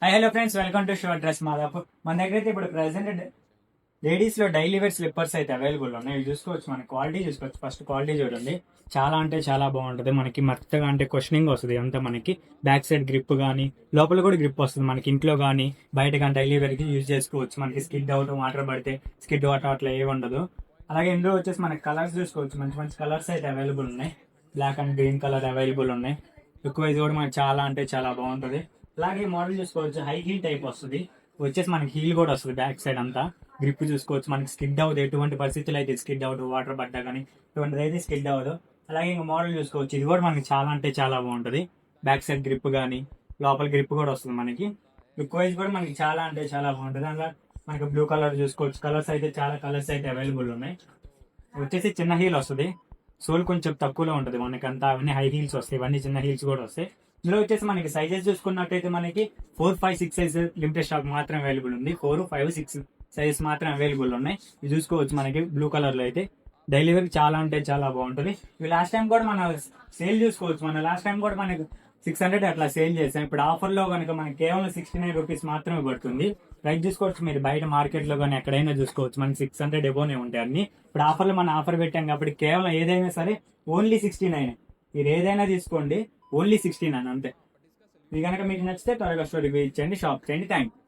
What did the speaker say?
Hello friends, welcome to show dress Madhapur. మన దగ్గర అయితే ఇప్పుడు ప్రెసెంట్ లేడీస్ లో డైలీ వేర్ స్లిప్పర్స్ అయితే అవైలబుల్ ఉన్నాయి. ఇవి చూసుకోవచ్చు, మన క్వాలిటీ చూసుకోవచ్చు. ఫస్ట్ క్వాలిటీ చూడండి, చాలా అంటే చాలా బాగుంటుంది. మనకి మెత్తగా అంటే క్వశ్చనింగ్ వస్తుంది అంతా. మనకి బ్యాక్ సైడ్ గ్రిప్ కానీ లోపల కూడా గ్రిప్ వస్తుంది. మనకి ఇంట్లో కానీ బయట కానీ డైలీ వేర్ కి యూజ్ చేసుకోవచ్చు. మనకి స్కిడ్ అవుట్, వాటర్ పడితే స్కిడ్ వాటర్ అట్లా ఏమి ఉండదు. అలాగే ఇందులో వచ్చేసి మనకి కలర్స్ చూసుకోవచ్చు. మంచి మంచి కలర్స్ అయితే అవైలబుల్ ఉన్నాయి. Black and green colour available ఉన్నాయి. లుక్ వైజ్ కూడా మనకి చాలా అంటే చాలా బాగుంటుంది. అలాగే మోడల్ చూసుకోవచ్చు, హై హీల్ టైప్ వస్తుంది. వచ్చేసి మనకి హీల్ కూడా వస్తుంది. బ్యాక్ సైడ్ అంతా గ్రిప్ చూసుకోవచ్చు. మనకి స్కిడ్ అవ్వదు, ఎటువంటి పరిస్థితులు అయితే స్కిడ్ అవ్వదు. వాటర్ పడ్డా కానీ ఇటువంటిది అయితే స్కిడ్ అవ్వదు. అలాగే ఇంకా మోడల్ చూసుకోవచ్చు, ఇది కూడా మనకి చాలా అంటే చాలా బాగుంటుంది. బ్యాక్ సైడ్ గ్రిప్ కానీ లోపల గ్రిప్ కూడా వస్తుంది. మనకి లుక్ వైజ్ కూడా మనకి చాలా అంటే చాలా బాగుంటుంది. అలా మనకి బ్లూ కలర్ చూసుకోవచ్చు. కలర్స్ అయితే చాలా కలర్స్ అయితే అవైలబుల్ ఉన్నాయి. వచ్చేసి చిన్న హీల్ వస్తుంది. సోల్ కొంచెం తక్కువలో ఉంటుంది. మనకంతా అవన్నీ హై హీల్స్ వస్తాయి, ఇవన్నీ చిన్న హీల్స్ కూడా వస్తాయి. ఇందులో వచ్చేసి మనకి సైజెస్ చూసుకున్నట్టయితే మనకి 4, 5, 6 సైజ్ లిమిటెడ్ స్టాక్ మాత్రం అవైలబుల్ ఉంది. 4, 5, 6 సైజెస్ మాత్రం అవైలబుల్ ఉన్నాయి. ఇది చూసుకోవచ్చు. మనకి బ్లూ కలర్ లో అయితే డైలీ వేర్ చాలా అంటే చాలా బాగుంటుంది. ఇవి లాస్ట్ టైం కూడా మన సేల్ చూసుకోవచ్చు. మన లాస్ట్ టైం కూడా మనకి 600 అట్లా సేల్ చేసాం. ఇప్పుడు ఆఫర్ లో కనుక మనకి కేవలం 69 రూపీస్ మాత్రమే పడుతుంది. ప్రైస్ చూసుకోవచ్చు, మీరు బయట మార్కెట్ లో కానీ ఎక్కడైనా చూసుకోవచ్చు. మనకి 600 ఎబోనే ఉంటాయి అన్ని. ఇప్పుడు ఆఫర్ లో మనం ఆఫర్ పెట్టాం కాబట్టి కేవలం ఏదైనా సరే ఓన్లీ 69. మీరు ఏదైనా తీసుకోండి, ఓన్లీ 69 అంతే. ఇది కనుక మీకు నచ్చితే త్వరగా స్టోరీ ఇచ్చేయండి, షాప్ చేయండి. Thank you.